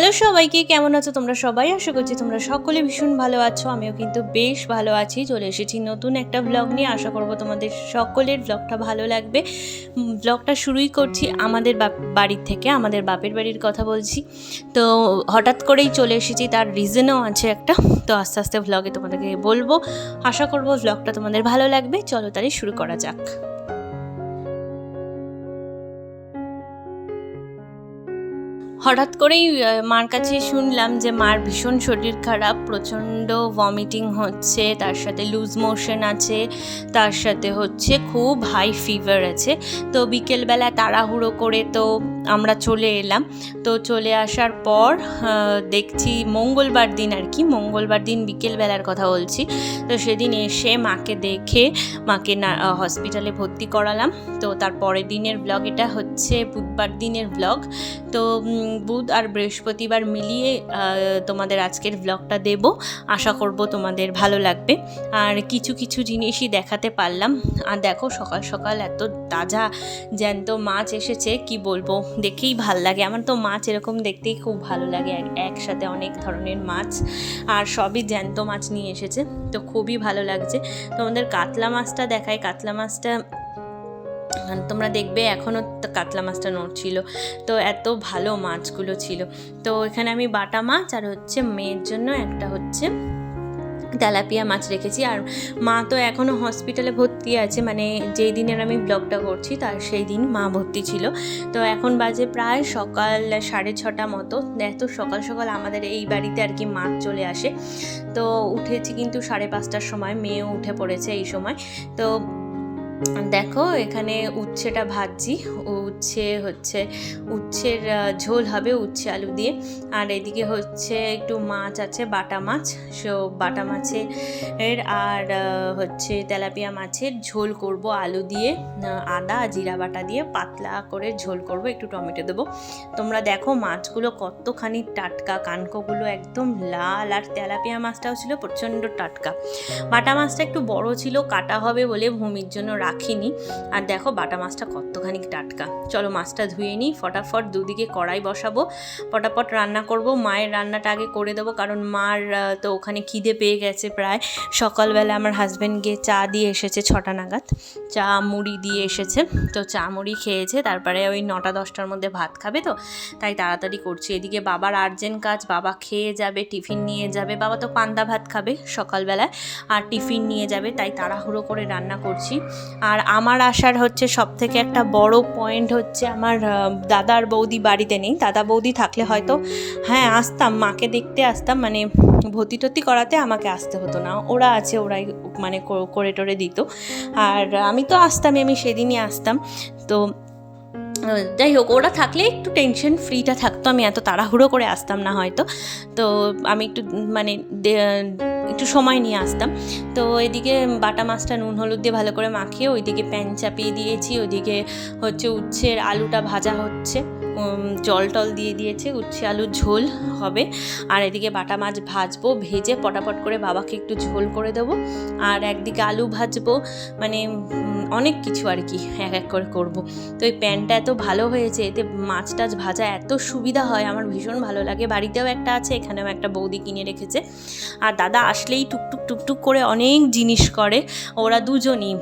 Hello সবাইকে, কেমন আছো তোমরা সবাই? আশা করছি তোমরা সকলে ভীষণ ভালো আছো। আমিও কিন্তু বেশ ভালো আছি। চলে এসেছি নতুন একটা ব্লগ নিয়ে। আশা করব তোমাদের সকলের ব্লগটা ভালো লাগবে। ব্লগটা শুরুই করছি আমাদের বাড়ির থেকে, আমাদের বাপের বাড়ির কথা বলছি। তো হঠাৎ করেই চলে এসেছি, তার রিজনও আছে একটা। তো আস্তে আস্তে ব্লগে তোমাদেরকে বলবো। আশা করব ব্লগটা তোমাদের ভালো লাগবে। চলো তাহলে শুরু করা যাক। হঠাৎ করেই মার কাছে শুনলাম যে মার ভীষণ শরীর খারাপ, প্রচণ্ড ভমিটিং হচ্ছে, তার সাথে লুজ মোশন আছে, তার সাথে হচ্ছে খুব হাই ফিভার আছে। তো বিকেলবেলা তাড়াহুড়ো করে তো আমরা চলে এলাম। তো চলে আসার পর দেখছি মঙ্গলবার দিন, আর কি মঙ্গলবার দিন বিকেলবেলার কথা বলছি। তো সেদিন এসে মাকে দেখে মাকে হসপিটালে ভর্তি করালাম। তো তার পরের দিনের ব্লগ এটা হচ্ছে, বুধবার দিনের ব্লগ। তো বুধ আর বৃহস্পতিবার মিলিয়ে তোমাদের আজকের ব্লগটা দেব। আশা করব তোমাদের ভালো লাগবে। আর কিছু কিছু জিনিসই দেখাতে পারলাম। আর দেখো সকাল সকাল এত তাজা জ্যান্ত মাছ এসেছে, কি বলবো, দেখেই ভাল লাগে। আমার তো মাছ এরকম দেখতেই খুব ভালো লাগে, একসাথে অনেক ধরনের মাছ, আর সবই জ্যান্ত মাছ নিয়ে এসেছে। তো খুবই ভালো লাগছে। তোমাদের কাতলা মাছটা দেখায়। কাতলা মাছটা তোমরা দেখবে এখনও কাতলা মাছটা নড়ছিল। তো এত ভালো মাছগুলো ছিল। তো এখানে আমি বাটা মাছ আর হচ্ছে মেয়ের জন্য একটা হচ্ছে তেলাপিয়া মাছ রেখেছি। আর মা তো এখনও হসপিটালে ভর্তি আছে, মানে যেই দিনের আমি ব্লগটা করছি তার সেই দিন মা ভর্তি ছিল। তো এখন বাজে প্রায় সকাল 6:30 মতো। এত সকাল সকাল আমাদের এই বাড়িতে আর কি মাছ চলে আসে। তো উঠেছি কিন্তু 5:30টার সময়, মেয়েও উঠে পড়েছে এই সময়। তো দেখো এখানে উচ্ছেটা ভাজছি। উচ্ছের ঝোল হবে উচ্ছে আলু দিয়ে। আর এদিকে হচ্ছে একটু মাছ আছে, বাটা মাছ। সো বাটা মাছের আর হচ্ছে তেলাপিয়া মাছের ঝোল করব আলু দিয়ে, আদা জিরা বাটা দিয়ে পাতলা করে ঝোল করব, একটু টমেটো দেবো। তোমরা দেখো মাছগুলো কতখানি টাটকা, কানকোগুলো একদম লাল, আর তেলাপিয়া মাছটাও ছিল প্রচণ্ড টাটকা। বাটা মাছটা একটু বড় ছিল, কাটা হবে বলে ভূমির জন্য রাখিনি। আর দেখো বাটা মাছটা কতখানি টাটকা। চলো মাছটা ধুয়ে নিই, ফটাফট দুদিকে কড়াই বসাবো, ফটাফট রান্না করব। মায়ের রান্নাটা আগে করে দেবো, কারণ মার তো ওখানে খিদে পেয়ে গেছে প্রায়। সকালবেলা আমার হাজব্যান্ড গিয়ে চা দিয়ে এসেছে 6টা নাগাদ, চা মুড়ি দিয়ে এসেছে। তো চা মুড়ি খেয়েছে, তারপরে ওই 9টা-10টার মধ্যে ভাত খাবে। তো তাই তাড়াতাড়ি করছি। এদিকে বাবার আর্জেন্ট কাজ, বাবা খেয়ে যাবে, টিফিন নিয়ে যাবে। বাবা তো পান্তা ভাত খাবে সকালবেলায়, আর টিফিন নিয়ে যাবে, তাই তাড়াহুড়ো করে রান্না করছি। আর আমার আসার হচ্ছে সবথেকে একটা বড় পয়েন্ট হচ্ছে, আমার দাদার বৌদি বাড়িতে নেই। দাদা বৌদি থাকলে হয়তো হ্যাঁ আসতাম, মাকে দেখতে আসতাম, মানে ভর্তি টর্তি করাতে আমাকে আসতে হতো না। ওরা আছে, ওরাই মানে করে টোরে দিত। আর আমি তো আসতামই, আমি সেদিনই আসতাম। তো যাই হোক, ওরা থাকলে একটু টেনশন ফ্রিটা থাকতো, আমি এত তাড়াহুড়ো করে আসতাম না হয়তো। তো আমি একটু মানে একটু সময় নিয়ে আসতাম। তো এদিকে বাটা মাছটা নুন হলুদ দিয়ে ভালো করে মাখিয়ে ওইদিকে প্যান চাপিয়ে দিয়েছি। ওইদিকে হচ্ছে উচ্ছের আলুটা ভাজা হচ্ছে, জল টল দিয়ে দিয়েছে, উচ্ছে আলুর ঝোল হবে। আর এদিকে বাটা মাছ ভাজবো, ভেজে পটাপট করে বাবাকে একটু ঝোল করে দেবো। আর একদিকে আলু ভাজবো, মানে অনেক কিছু আর কি এক এক করে করবো। তো এই প্যানটা এত ভালো হয়েছে, এতে মাছ টাছ ভাজা এত সুবিধা হয়, আমার ভীষণ ভালো লাগে। বাড়িতেও একটা আছে, এখানেও একটা বৌদি কিনে রেখেছে। আর দাদা আসলেই টুকটুক টুকটুক করে অনেক জিনিস করে, ওরা দুজনই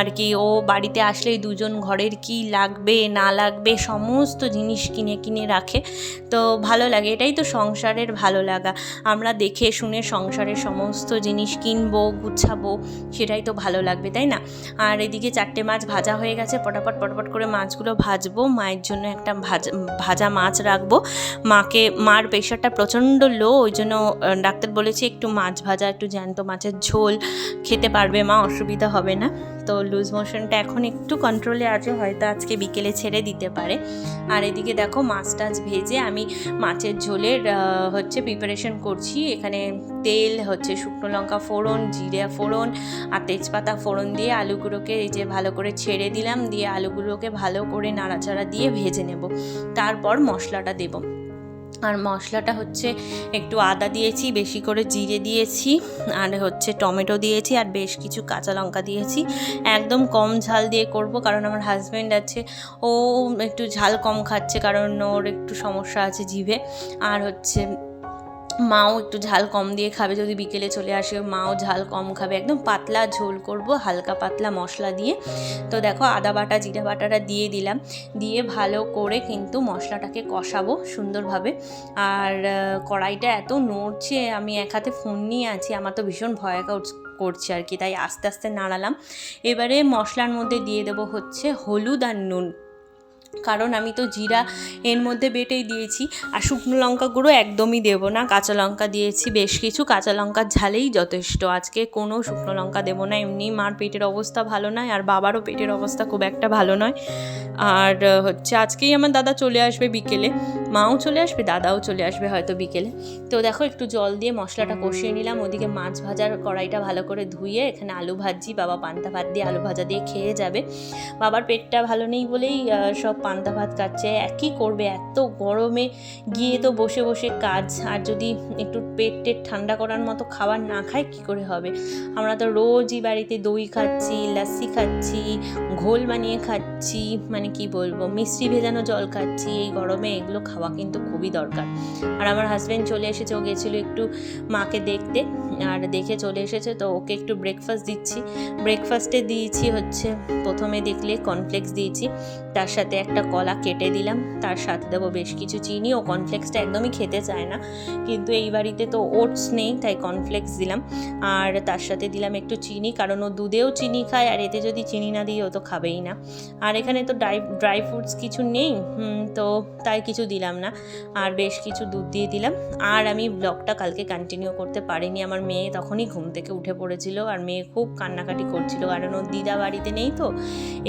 আর কি। ও বাড়িতে আসলেই দুজন ঘরের কি লাগবে না লাগবে সমস্ত জিনিস কিনে কিনে রাখে। তো ভালো লাগে, এটাই তো সংসারের ভালো লাগা। আমরা দেখে শুনে সংসারের সমস্ত জিনিস কিনবো, গুছাবো, সেটাই তো ভালো লাগবে, তাই না? আর এদিকে 4টে মাছ ভাজা হয়ে গেছে, পটাপট করে মাছগুলো ভাজবো। মায়ের জন্য একটা ভাজা মাছ রাখবো। মার প্রেশারটা প্রচণ্ড লো, ওই জন্য ডাক্তার বলেছে একটু মাছ ভাজা, একটু জ্যান্ত মাছের ঝোল খেতে পারবে মা, অসুবিধা হবে না। তো লুজ মোশনটা এখন একটু কন্ট্রোলে আছে, হয়তো আজকে বিকেলে ছেড়ে দিতে পারে। আর এদিকে দেখো মাছ টাছ ভেজে আমি মাছের ঝোলের হচ্ছে প্রিপারেশন করছি। এখানে তেল হচ্ছে, শুকনো লঙ্কা ফোড়ন, জিরা ফোড়ন আর তেজপাতা ফোড়ন দিয়ে আলুগুলোকে এই যে ভালো করে ছেড়ে দিলাম, দিয়ে আলুগুলোকে ভালো করে নাড়াচাড়া দিয়ে ভেজে নেব। তারপর মশলাটা দেব। আর মশলাটা হচ্ছে একটু আদা দিয়েছি, বেশি করে জিরে দিয়েছি, আর হচ্ছে টমেটো দিয়েছি, আর বেশ কিছু কাঁচা লঙ্কা দিয়েছি। একদম কম ঝাল দিয়ে করব, কারণ আমার হাজব্যান্ড আছে, ও একটু ঝাল কম খাচ্ছে, কারণ ওর একটু সমস্যা আছে জিভে। আর হচ্ছে মাও একটু ঝাল কম দিয়ে খাবে, যদি বিকেলে চলে আসে মাও ঝাল কম খাবে। একদম পাতলা ঝোল করব, হালকা পাতলা মশলা দিয়ে। তো দেখো আদা বাটা জিরা বাটাটা দিয়ে দিলাম, দিয়ে ভালো করে কিন্তু মশলাটাকে কষাবো সুন্দরভাবে। আর কড়াইটা এত নড়ছে, আমি এক হাতে ফোন নিয়ে আছি, আমার তো ভীষণ ভয় করছে আর কি, তাই আস্তে আস্তে নাড়ালাম। এবারে মশলার মধ্যে দিয়ে দেবো হচ্ছে হলুদ আর নুন, কারণ আমি তো জিরা এর মধ্যে বেটেই দিয়েছি। আর শুকনো লঙ্কা গুঁড়ো একদমই দেবো না, কাঁচা লঙ্কা দিয়েছি বেশ কিছু, কাঁচা লঙ্কার ঝালেই যথেষ্ট। আজকে কোনো শুকনো লঙ্কা দেবো না, এমনি মার পেটের অবস্থা ভালো নয়, আর বাবারও পেটের অবস্থা খুব একটা ভালো নয়। আর হচ্ছে আজকেই আমার দাদা চলে আসবে বিকেলে, মাও চলে আসবে, দাদাও চলে আসবে হয়তো বিকেলে। তো দেখো একটু জল দিয়ে মশলাটা কষিয়ে নিলাম, ওদিকে মাছ ভাজার কড়াইটা ভালো করে ধুয়ে এখানে আলু ভাজি, বাবা পান্তা ভাত দিয়ে আলু ভাজা দিয়ে খেয়ে যাবে। বাবার পেটটা ভালো নেই বলেই সব পান্তা ভাত খাচ্ছে। একই করবে, এত গরমে গিয়ে তো বসে বসে কাজ, আর যদি একটু পেট ঠান্ডা করার মতো খাবার না খায় কী করে হবে। আমরা তো রোজই বাড়িতে দই খাচ্ছি, লাস্সি খাচ্ছি, ঘোল বানিয়ে খাচ্ছি, মানে কি বলবো, মিষ্টি ভেজানো জল খাচ্ছি। এই গরমে এগুলো খাওয়া কিন্তু খুবই দরকার। আর আমার হাজব্যান্ড চলে এসেছে, ও গেছিলো একটু মাকে দেখতে, আর দেখে চলে এসেছে, তো ওকে একটু ব্রেকফাস্ট দিচ্ছি। ব্রেকফাস্টে দিয়েছি হচ্ছে, প্রথমে দেখলে কর্নফ্লেক্স দিয়েছি, তার সাথে একটা কলা কেটে দিলাম, তার সাথে দেবো বেশ কিছু চিনি। ও কর্নফ্লেক্সটা একদমই খেতে চায় না, কিন্তু এই বাড়িতে তো ওটস নেই, তাই কর্নফ্লেক্স দিলাম। আর তার সাথে দিলাম একটু চিনি, কারণ ও দুধেও চিনি খায়, আর এতে যদি চিনি না দিই ও তো খাবেই না। আর এখানে তো ড্রাই ফ্রুটস কিছু নেই, তো তাই কিছু দিলাম না। আর বেশ কিছু দুধ দিয়ে দিলাম। আর আমি ব্লগটা কালকে কন্টিনিউ করতে পারিনি, আমার মেয়ে তখনই ঘুম থেকে উঠে পড়েছিল, আর মেয়ে খুব কান্নাকাটি করছিল, কারণ ওর দিদা বাড়িতে নেই, তো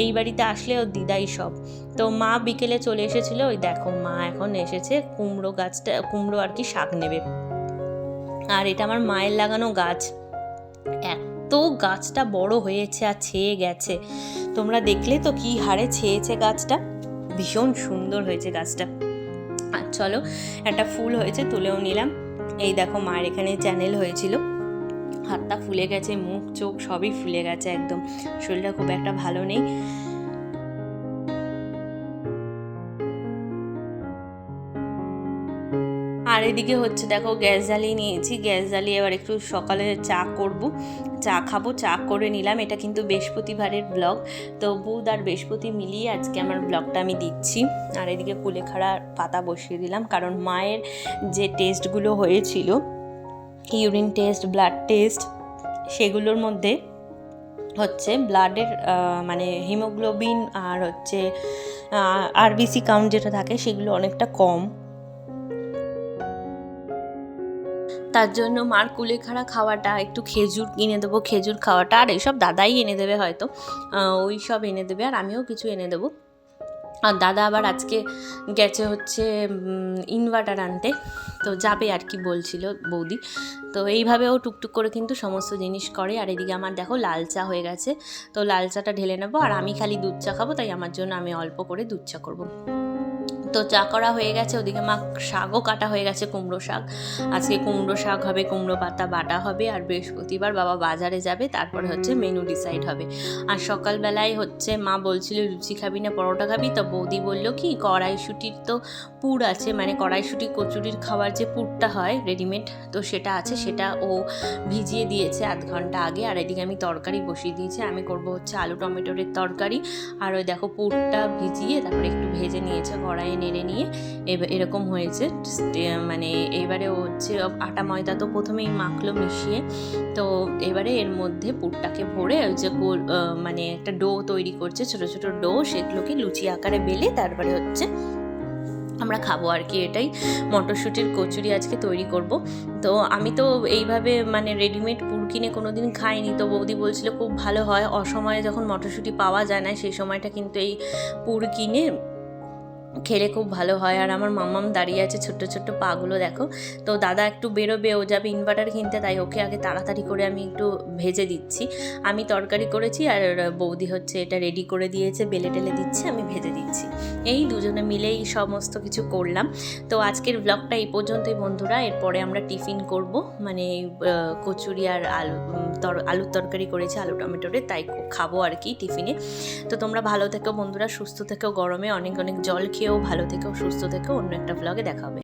এই বাড়িতে আসলে ওর দিদাই সব। তো মা বিকেলে চলে এসেছিল, ওই দেখো মা এখন এসেছে কুমড়ো আর কি শাক নেবে। আর এটা আমার মায়ের লাগানো গাছ, এত গাছটা বড় হয়েছে আর ছেয়ে গেছে, তোমরা দেখলে তো কি হারে ছেয়েছে গাছটা, ভীষণ সুন্দর হয়েছে গাছটা। আর চলো, একটা ফুল হয়েছে, তুলেও নিলাম। এই দেখো মায়ের এখানে চ্যানেল হয়েছিল, হাতটা ফুলে গেছে, মুখ চোখ সবই ফুলে গেছে, একদম শরীরটা খুব একটা ভালো নেই। আর এদিকে হচ্ছে দেখো গ্যাস জ্বালিয়ে নিয়েছি, গ্যাস জ্বালিয়ে এবার একটু সকালে চা খাবো, চা করে নিলাম। এটা কিন্তু বৃহস্পতিবারের ব্লগ, তো বুধ আর বৃহস্পতি মিলিয়ে আজকে আমার ব্লগটা আমি দিচ্ছি। আর এদিকে কুলেখাড়া পাতা বসিয়ে দিলাম, কারণ মায়ের যে টেস্টগুলো হয়েছিল, ইউরিন টেস্ট, ব্লাড টেস্ট, সেগুলোর মধ্যে হচ্ছে ব্লাডের মানে হিমোগ্লোবিন আর হচ্ছে আরবিসি কাউন্ট যেটা থাকে সেগুলো অনেকটা কম। তার জন্য মার কুলেখাড়া খাওয়াটা, একটু খেজুর কিনে দেবো, খেজুর খাওয়াটা, আর এইসব দাদাই এনে দেবে হয়তো, ওই সব এনে দেবে, আর আমিও কিছু এনে দেবো। আর দাদা আবার আজকে গেছে হচ্ছে ইনভার্টার আনতে, তো যাবে আর কি বলছিল বৌদি। তো এইভাবেও টুকটুক করে কিন্তু সমস্ত জিনিস করে। আর এদিকে আমার দেখো লাল চা হয়ে গেছে, তো লাল চাটা ঢেলে নেবো। আর আমি খালি দুধ চা খাবো, তাই আমার জন্য আমি অল্প করে দুধ চা করবো। তো চা করা হয়ে গেছে, ওদিকে মা শাকও কাটা হয়ে গেছে, কুমড়ো শাক। আজকে কুমড়ো শাক হবে, কুমড়ো পাতা বাটা হবে, আর বৃহস্পতিবার বাবা বাজারে যাবে, তারপরে হচ্ছে মেনু ডিসাইড হবে। আর সকালবেলায় হচ্ছে মা বলছিল লুচি খাবি না পরোটা খাবি, তো বৌদি বললো কি কড়াইশুঁটির তো পুর আছে, মানে কড়াইশুঁটি কচুরির খাবার যে পুরটা হয় রেডিমেড, তো সেটা আছে, সেটা ও ভিজিয়ে দিয়েছে আধ ঘন্টা আগে। আর এদিকে আমি তরকারি বসিয়ে দিয়েছি, আমি করব হচ্ছে আলু টমেটোরের তরকারি। আর ওই দেখো পুরটা ভিজিয়ে তারপরে একটু ভেজে নিয়েছে, কড়াইয়ে নেড়ে নিয়ে এরকম হয়েছে। মানে এবারে হচ্ছে আটা ময়দা তো প্রথমেই মাখলো মিশিয়ে, তো এবারে এর মধ্যে পুরটাকে ভরে ওই যে গোল মানে একটা ডো তৈরি করছে, ছোট ছোট ডো, সেগুলোকে লুচি আকারে বেলে তারপরে হচ্ছে আমরা খাবো আর কি। এটাই মটরশুঁটির কচুরি আজকে তৈরি করব। তো আমি তো এইভাবে মানে রেডিমেড পুর কিনে কোনো দিন খাইনি, তো বৌদি বলছিল খুব ভালো হয়, অসময়ে যখন মটরশুঁটি পাওয়া যায় না সেই সময়টা কিন্তু এই পুর কিনে খেলে খুব ভালো হয়। আর আমার মাম্মাম দাঁড়িয়ে আছে, ছোট্ট ছোট্ট পাগুলো দেখো। তো দাদা একটু বেরোবে, ও যাবে ইনভার্টার কিনতে, তাই ওকে আগে তাড়াতাড়ি করে আমি একটু ভেজে দিচ্ছি। আমি তরকারি করেছি আর বৌদি হচ্ছে এটা রেডি করে দিয়েছে, বেলে টেলে দিচ্ছে, আমি ভেজে দিচ্ছি। এই দুজনে মিলেই সমস্ত কিছু করলাম। তো আজকের ব্লগটা এই পর্যন্তই বন্ধুরা। এরপরে আমরা টিফিন করব, মানে কচুরি আর আলুর তরকারি করেছি আলু টমেটোরে, তাই খাবো আর কি টিফিনে। তো তোমরা ভালো থেকো বন্ধুরা, সুস্থ থেকো, গরমে অনেক অনেক জল খেয়েও ভালো থেকো, সুস্থ থেকো। অন্য একটা ব্লগে দেখা হবে।